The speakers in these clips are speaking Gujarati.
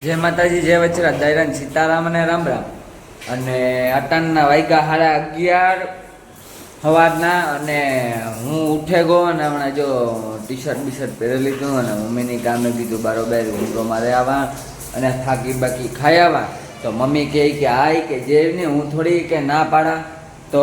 જય માતાજી, જય વચરાજ, દાયરાન સીતારામ અને રામ રામ. અને અટાણના વાગ્યા 11:30 સવારના. અને હું ઉઠે ગયો અને હમણાં જો ટી શર્ટ પહેરી લીધું અને મમ્મીની કામે કીધું બારોબાર ઊંઘો મારે આવા અને થાકી બાકી ખાઈ આવા. તો મમ્મી કહે કે આય કે જેને હું થોડી કે ના પાડા. તો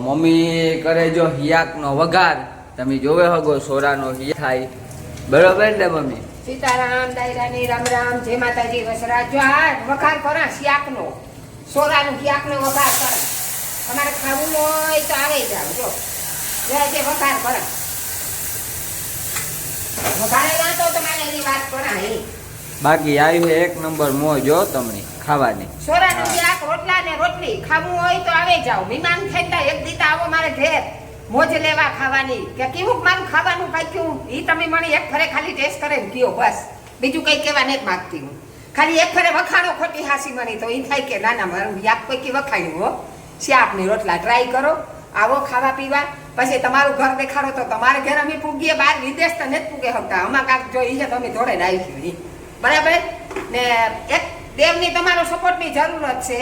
મમ્મી કરે જો હિયાકનો વઘાર. તમે જોવે હગો સોરાનો હિયા થાય બરોબર ને મમ્મી? સીતારામ, દાયરાની રામ રામ, જય માતાજી વસરાજ. જો આ વઘાર કરા શિયાકનો, સોરાનું શિયાકનો વઘાર કરા. તમારે ખાવું હોય તો આવે જાવ. જો જે વઘાર કરા વઘારે ના તો તમારે એની વાત કરા. બાકી આવ્યું એક નંબર મોજો તમને ખાવાની. સોરાનું શિયાક, રોટલા ને રોટલી ખાવું હોય તો આવે જાવ. મહેમાન થઈને એક દીતા આવો મારે ઘેર મોજ લેવા ખાવાની. કે કેવું મારું ખાવાનું પાક્યું એ તમે મને એક ફરે ખાલી ટેસ્ટ કરે કયો બસ. બીજું કઈ કહેવા નથી માંગતી હું. ખાલી એક ફરે વખાણો ખોટી હાસી મને તો એ થાય કે ના ના મારું યાક પૈકી વખાણ્યું હો. શાકની રોટલા ટ્રાય કરો, આવો ખાવા પીવા. પછી તમારું ઘર દેખાડો તો તમારે ઘર અમે પૂગીએ, બહાર વિદેશ તો નથી પૂગે શકતા. અમાર કાંક જો એ છે તમે જોડે ને આવી બરાબર ને. એક દેવની તમારો સપોર્ટની જરૂરત છે.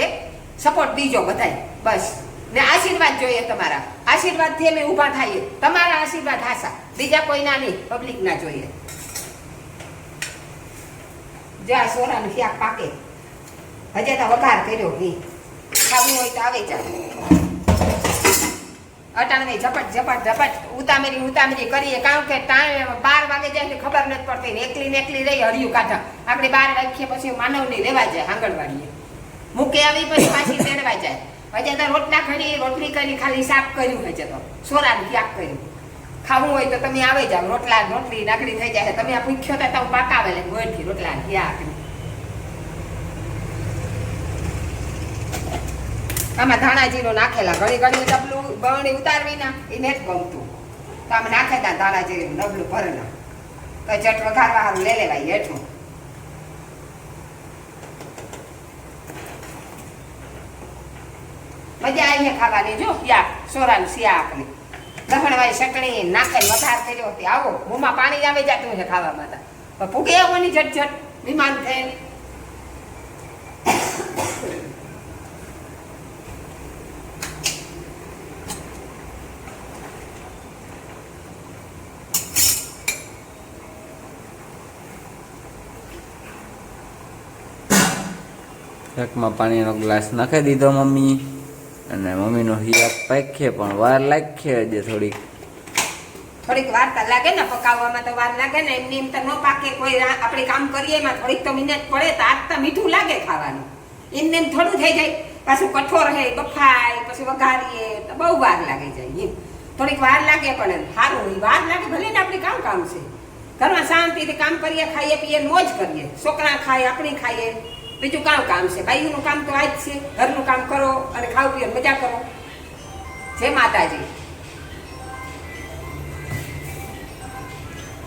સપોર્ટ દીજો બધાય બસ. ને આશીર્વાદ જોઈએ તમારા. આશીર્વાદથી અમે ઊભા થઈએ. તમારા આશીર્વાદ હાસા, બીજા કોઈના નહીં, પબ્લિકના જોઈએ. જ્યાં સોરાનું શાક પાકે હજે તો વઘાર કર્યો નહીં. ખાવું હોય તો આવે ચાલ. અટાણે ઝપટ ઉતામેરી કરીએ. કારણ કે ટાઈમ 12 વાગે જાય એટલે ખબર નથી પડતી. એકલી ને એકલી રહી હરિયું કાઢા. આપણે 12 વાગ્યે પછી માનવની લેવા જાય આંગણવાડીએ. મૂકે આવી પછી પાછી તેડવા જાય. હજે તો રોટલા ખરી, રોટલી કરી, ખાલી શાક કર્યું. હજે તો સોરાનું શાક કર્યું. ખાવું હોય તો તમે આવે જાવ. રોટલા રોટલી નાગડી થઈ જાય. તમે આ પૂછ્યો તો તમે પાકાવે લે ગોળથી રોટલા શાક. આમાં ધાણાજીરું નાખેલા. ઘણી ડબલું બરણી ઉતારવી ના એ નથી ગમતું. તો આમ નાખેલા ધાણાજીરું ડબલું ભરેલા. તો ચટ વઘારવા સારું લઈ લેવાય હેઠું. મજા આવી ખાવાની. જો યા સોરાનું શાકની લસણવાળી ચટણી નાખે વઘાર કર્યો હતી. આવો મોંમાં પાણી આવી જતું છે ખાવામાં. તો ભૂગે આવવાની ઝટઝટ વિમાન થઈને. શાકમાં પાણીનો ગ્લાસ નાખી દીધો મમ્મી. અને મમ્મીનો હિયાક પાકે પણ વાર લાગશે હજી થોડીક વાર તો લાગે ને પકાવવામાં. તો વાર લાગે ને. એમની એમ તો ન પાકે. કોઈ આપણે કામ કરીએ એમાં થોડીક તો મિનિટ પડે. તો આજ તો મીઠું લાગે ખાવાનું. એમને એમ થોડું થઈ જાય. પાછું કઠોર હે બફાય પછી વઘારીએ તો બહુ વાર લાગી જાય. એમ થોડીક વાર લાગે પણ સારું વાર લાગે ભલે ને. આપણે કામ છે ઘરમાં શાંતિથી કામ કરીએ, ખાઈએ પીએ, મોજ કરીએ. છોકરા ખાય, આપણે ખાઈએ. બીજું કામ છે. બાઈનું કામ તો આ જ છે. ઘરનું કામ કરો અને ખાવ પીઓ મજા કરો. જય માતાજી.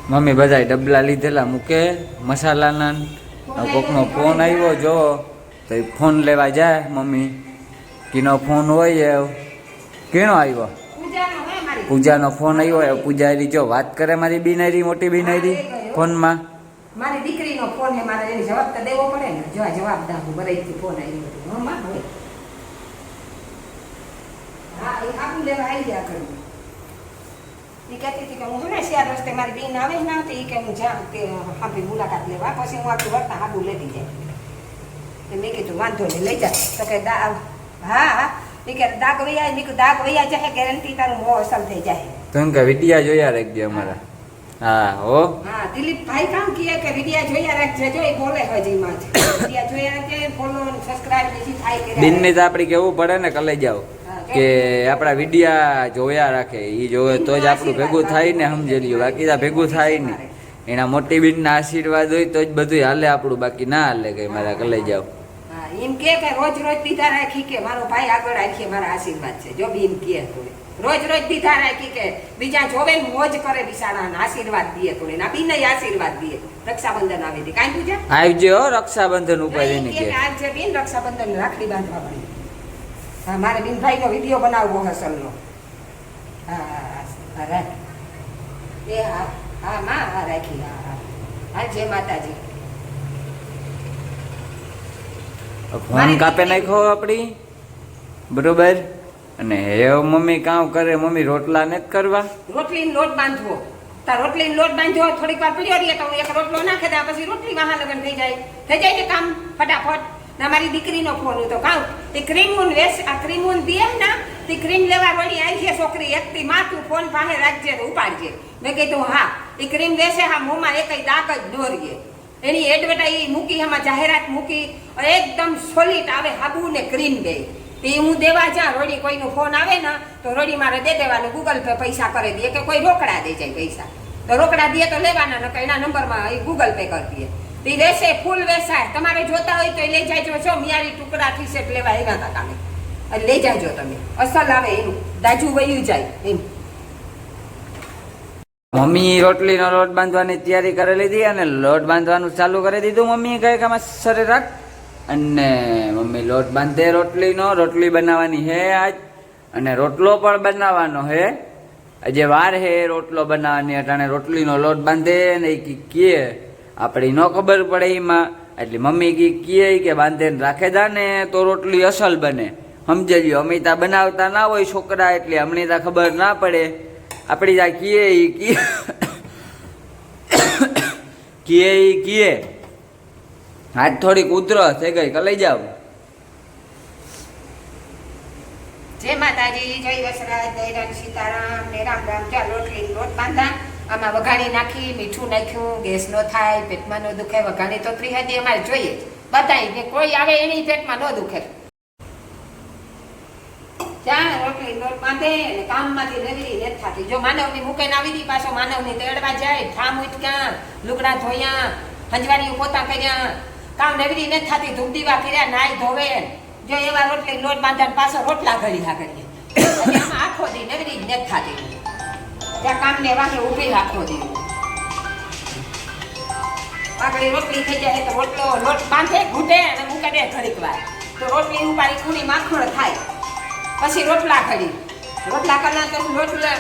મમ્મી બધા ડબલા લીધેલા મૂકે મસાલાના. કોકનો ફોન આવ્યો જો તો એ ફોન લેવા જાય મમ્મી. કીનો ફોન હોય કેનો આવ્યો? પૂજાનો ફોન આવ્યો. પૂજારી જો વાત કરે મારી બિનારી, મોટી બિનારી ફોનમાં. મારી દીકરીનો ફોન હે, મારે એની જવાબ તો દેવો પડે ને. જો જવાબ દાખવું બરાઈથી ફોન આવ્યો. મમ્મા હોય હા એ આપું લેવા આવી ગયા કરું. એ કહેતી હતી કે હું ને શિયાળ રસ્તે મારી બેન આવે ના હતી. એ કે હું જાઉં તે હાંભી મુલાકાત લેવા. પછી હું આખું વર્તા હાબુ લેતી જાય. મેં કીધું વાંધો નહીં લઈ જા. તો કે હા એ કે દાગ વૈયા. મેં કીધું દાગ વૈયા જાય ગેરંટી તારું મોં અસલ થઈ જાય. તો કે વિડિયા જોયા રાખજે અમારા. હા હો હા દિલીપ ભાઈ કામ કીએ કે વિડિયા જોયા રાખજે. જો એ બોલે હજી માં વિડિયા જોયા રાખજે. ફોલો સબસ્ક્રાઇબ બીજી થાય કે દિનને તો આપણે કેવું પડે ને કલે જાવ કે આપણા વિડિયા જોયા રાખે. એ જોવે તો જ આપણું ભેગું થાય ને. સમજી લ્યો બાકી તો ભેગું થાય નહીં. એના મોટી બેનના આશીર્વાદ હોય તો જ બધું હાલે આપણું. બાકી ના હાલે કે મારા કલે જાવ. હા એમ કે રોજ દીધા રાખી કે મારો ભાઈ આગળ રાખીએ મારા આશીર્વાદ છે. જો બી એમ કહે રોજ દીધા રાખી કે બીજા જોવે ને મોજ કરે બિચારા. આશીર્વાદ દે થોડી ના બી નહીં આશીર્વાદ દે. રક્ષાબંધન આવી દે કાંઈ પૂજા આવજે હો રક્ષાબંધન ઉપર એને કે આજે બેન રક્ષાબંધન રાખડી બાંધવા પડી. હા મારે બિનભાઈ નો વિડીયો બનાવવો હસલનો. હા રાખ એ હા માં હા રાખી. હા જય માતાજી. ફોન કાપે નાખ્યો આપડી બરોબર. અને હે મમ્મી કામ કરે, મમ્મી રોટલા નથી કરવા. રોટલીનો લોટ બાંધવો, તાર રોટલીનો લોટ બાંધ્યો થોડીક વાર પડ્યો રહીએ તો એક રોટલો નાખે દે, પછી રોટલી વાહા લગન થઈ જાય ને કામ ફટાફટ. ના મારી દીકરીનો ફોન હતો કાઉ તે ક્રીમુન વેસ આ ક્રીમુન દે ને તે ક્રીમ લેવા વળી આવી છે છોકરી એકથી માથું ફોન પાસે રાખજે તો ઉપાડજે. મેં કીધું હા એ ક્રીમ વેસે હા મોંમાં એકય દાગ જ દોરીએ. એની એડવર્ટાઈઝ મૂકી, એમાં જાહેરાત મૂકી, એકદમ સોલિડ આવે હાબુ ને ક્રીમ બે. તે હું દેવા જા રોડી કોઈનો ફોન આવે ને તો રોડી મારે દે દેવાનું, ગૂગલ પે પૈસા કરી દે કે કોઈ રોકડા દે જાય પૈસા તો રોકડા દે તો લેવાના, ને એના નંબરમાં એ ગૂગલ પે કરી દે. તે વેસે ફૂલ વેસાય. તમારે જોતા હોય તો લઈ જાયજો. છો મિયારી ટુકડા થી સેટ લેવા એના હતા કામે લઈ જાયજો તમે, અસલ આવે એનું દાજુ વયું જાય એમ. મમ્મી રોટલીનો લોટ બાંધવાની તૈયારી કરી લીધી અને લોટ બાંધવાનું ચાલુ કરી દીધું. મમ્મી કહે કે આમાં સરેરાશ અને મમ્મી લોટ બાંધે રોટલીનો. રોટલી બનાવવાની હે આજ અને રોટલો પણ બનાવવાનો હે. આજે વાર હે રોટલો બનાવવાની. અટાણે રોટલીનો લોટ બાંધે ને એ કે આપણી ન ખબર પડે એમાં, એટલે મમ્મી કહે કે બાંધે રાખે દા ને તો રોટલી અસલ બને. સમજે લ્યો, અમે ત્યાં બનાવતા ના હોય છોકરા, એટલે અમને ત્યાં ખબર ના પડે. આપણી ત્યાં કીએ હાથ થોડીક ઉતરો થઈ ગઈ કે લઈ જાવ. જય માતાજી, જય વસરાજ, જય રામ સીતારામ ને રામ રામ. ચાલ રોટલી લોટ બાંધા, આમાં વઘાણી નાખી, મીઠું નાખ્યું, ગેસ નો થાય, પેટમાં નો દુખે. વઘાણી તો ત્રિહદી અમારે જોઈએ બધાય ને, કોઈ આવે એની પેટમાં ન દુખે. ચાલ રોટલી લોટ બાંધે અને કામમાંથી નવરી નથી થતી. જો માનવની મૂકે આવી દી પાછો માનવની તેડવા જાય, ઠામ ઉઠક્યા, લુગડા ધોયા, હંજવારી પોતા કર્યા, કામ નવરી નથી થતી. ધૂપ દીવા કર્યા, નાઈ ધોવે. જો એવા રોટલી લોટ બાંધા પાછો રોટલા ઘડી કરીએ. આમાં આખો દી નવરી નથી થતી. ત્યાં કામને વાંકે ઉભી રાખો દે. આગળ રોટલી થઈ જાય તો રોટલો લોટ બાંધે, ઘૂંટે અને મૂકે દે ઘડીક વાર. તો રોટલી ઉપાડી કુણી માખણ થાય. પછી રોટલા ઘડી, રોટલા કરલા તો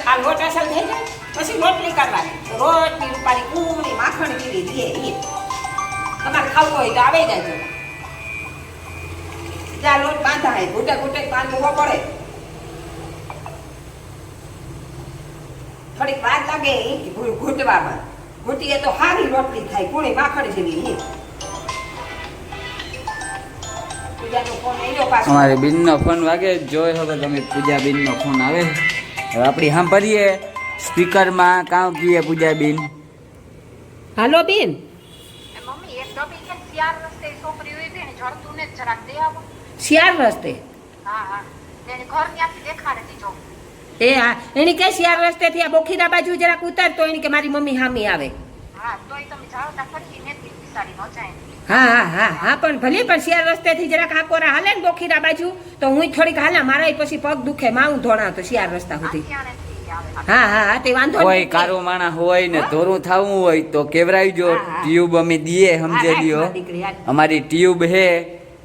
આ લોટ અસલ થઈ જાય. પછી રોટલી કરવાની, રોટલી ઉપાડી કુણી માખણ પીવી દે. તમારે ખાવું હોય તો આવે જાય. જ્યાં લોટ બાંધાય ઘૂંટે ઘૂંટે બાંધવો પડે. થોડીક વાર લાગે ઘૂંટવામાં. ઘૂંટીએ તો સારી રોટલી થાય, કુણી માખણ જેવી. અમારી બેનનો ફોન વાગે, જોઈ શકો તમે પૂજા બેનનો ફોન આવે. હવે આપણી સાંભળીએ સ્પીકરમાં કાં કીએ પૂજા બેન. હાલો બેન. મમ્મી એક ડબ્બી છે શિયાળ રસ્તે છોકરી હોય બેન જડતું ને જરાક દે આવો. શિયાળ રસ્તે? હા એને ઘર ત્યાંથી દેખાડે દીજો. એ હા, એની કે શિયાળ રસ્તે થી આ બોખીરા બાજુ જરાક ઉતાર તો એની કે મારી મમ્મી હામી આવે. હા તોય તમે જાઓ તા ફરતી નથી બિસાડી ન જાય. હા પણ ભલે, પણ શિયાળ રસ્તે થી જરાક આકોરા હાલે ને બોખીરા બાજુ તો હું થોડીક હાલા, મારા પછી પગ દુખે, માવું ધોણા તો શિયાળ રસ્તા સુધી. હા તે વાંધો નહીં. કોઈ કારો માણા હોય ને ધોરું થાવું હોય તો કેવરાવજો. ટ્યુબ અમે દઈએ, સમજે લ્યો. અમારી ટ્યુબ હે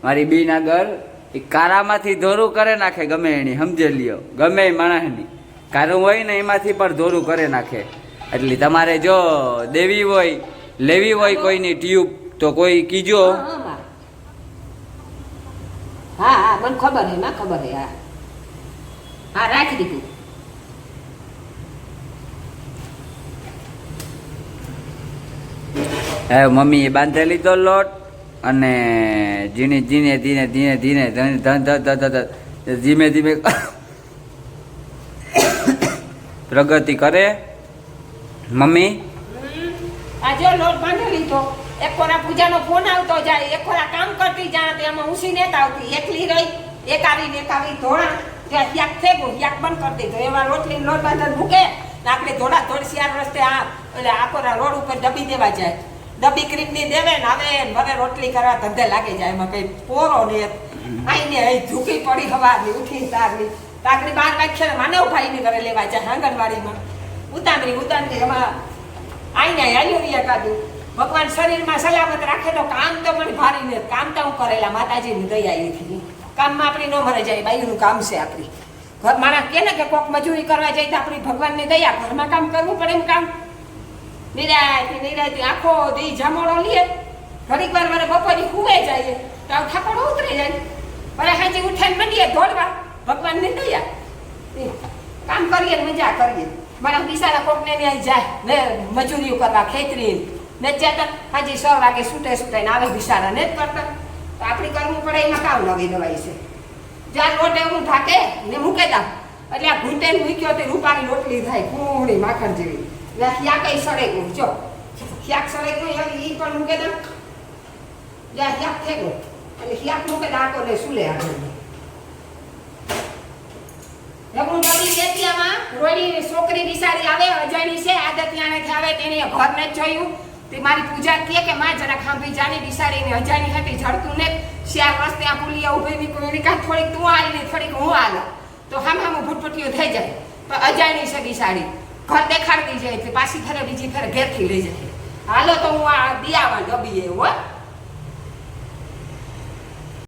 મારી બેન આગળ, એ કારામાંથી ધોરું કરે નાખે ગમે એની, સમજે લ્યો. ગમે માણસની કારું હોય ને એમાંથી પણ ધોરું કરે નાખે. એટલે તમારે જો દેવી હોય, લેવી હોય કોઈની ટ્યુબ તો કોઈ કીજો. હા મને ખબર હે, ના ખબર હે. હા રાખી દીધું. હે મમ્મી એ બાંધેલી તો લોટ અને ધીમે ધીમે પ્રગતિ કરે મમ્મી. આજે લોટ બાંધી લીધો. એક કોરા પૂજાનો ફોન આવતો જાય, એક કોરા કામ કરતી જાય, તેમાં ઉસી નેત આવતી, એકલી રહી, એક આવી ધોળા ત્યાં યાક થેગું યાક બંધ કરી દીધો. એવા રોટલી લોટ બાંધન મૂકે ને આપણે ધોળા ધોળ શિયાળ રસ્તે એટલે આકોરા રોડ ઉપર ડબ્બી દેવા જાય. ડબ્બી ક્રીમની દેવે ને હવે મને રોટલી કરવા ધંધે લાગી જાય. એમાં કઈ પોરો ને આઈને અહીં ઝૂકી પડી હવારની ઉઠી તારની તાકડી 12 વાગ્યે માનવભાઈની ઘરે લેવા જાય આંગણવાડીમાં. ઉતામરી એમાં આઈને હાલ્યો કાઢું. ભગવાન શરીરમાં સલામત રાખે તો કામ તો મને ભારી ને કામ તો હું કરેલા માતાજીની દયા એથી. કામમાં આપણી ન મરે જાય, બાઈનું કામ છે આપણી. ઘર માણસ કે ને કે કોક મજૂરી કરવા જાય તો આપણી ભગવાનની દયા, ઘરમાં કામ કરવું પડે એમ કામ. નિરાયથી આખો દી જમણો લે. ઘડીક વાર મારે બપોરી ખુવે જાય તો ઠાકોડો ઉતરે આવી જાય અરે હાજી ઉઠાઈને મંડીએ દોડવા ભગવાનને દયા કામ કરીએ ને મજા કરીએ મારા બિસારા કોકને ત્યાં જાય ને મજૂરીઓ કરવા ખેતરી ને ત્યાં હાજી 6 વાગે છૂટે ને આવે બિસારા ને જ કરતા તો આપણે કરવું પડે એમાં કામ નવી દવાઈ છે જ્યાં લોટે હું ઢાકે ને મૂકે દા એટલે આ ઘૂંટે મૂક્યો તે રૂપાની રોટલી થાય પૂરી માખણ જેવી ને હિયા કઈ સડે ગયું જો હિયાક સડે ગયું હવે ઈ પણ મૂકે દા જ્યાં હિયાક થઈ ગયું અને હિયાક મૂકે દા આકો ને સુલે આગળ હું ડબી લેતી આમાં રોડી છોકરી બિસારી આવે અજાણી છે આદત ત્યાંને આવે તેને ઘરને જ જોયું તે મારી પૂજા કહે કે માં જરા ખાંભી જાની બિસારીને અજાણી હતી જડતું ને 4 વર્ષ ત્યાં પુલિયા ઉભી ની કોઈ કાં થોડીક તું આલી ને થોડીક હું આલ તો હામ ભૂટપટીઓ થઈ જાય પણ અજાણી છે બિસારી ઘર દેખાડતી જાય પાછી ફરે બીજી ફરે ઘેરથી લઈ જાય હાલો તો હું આ દિયાવા ડબી હો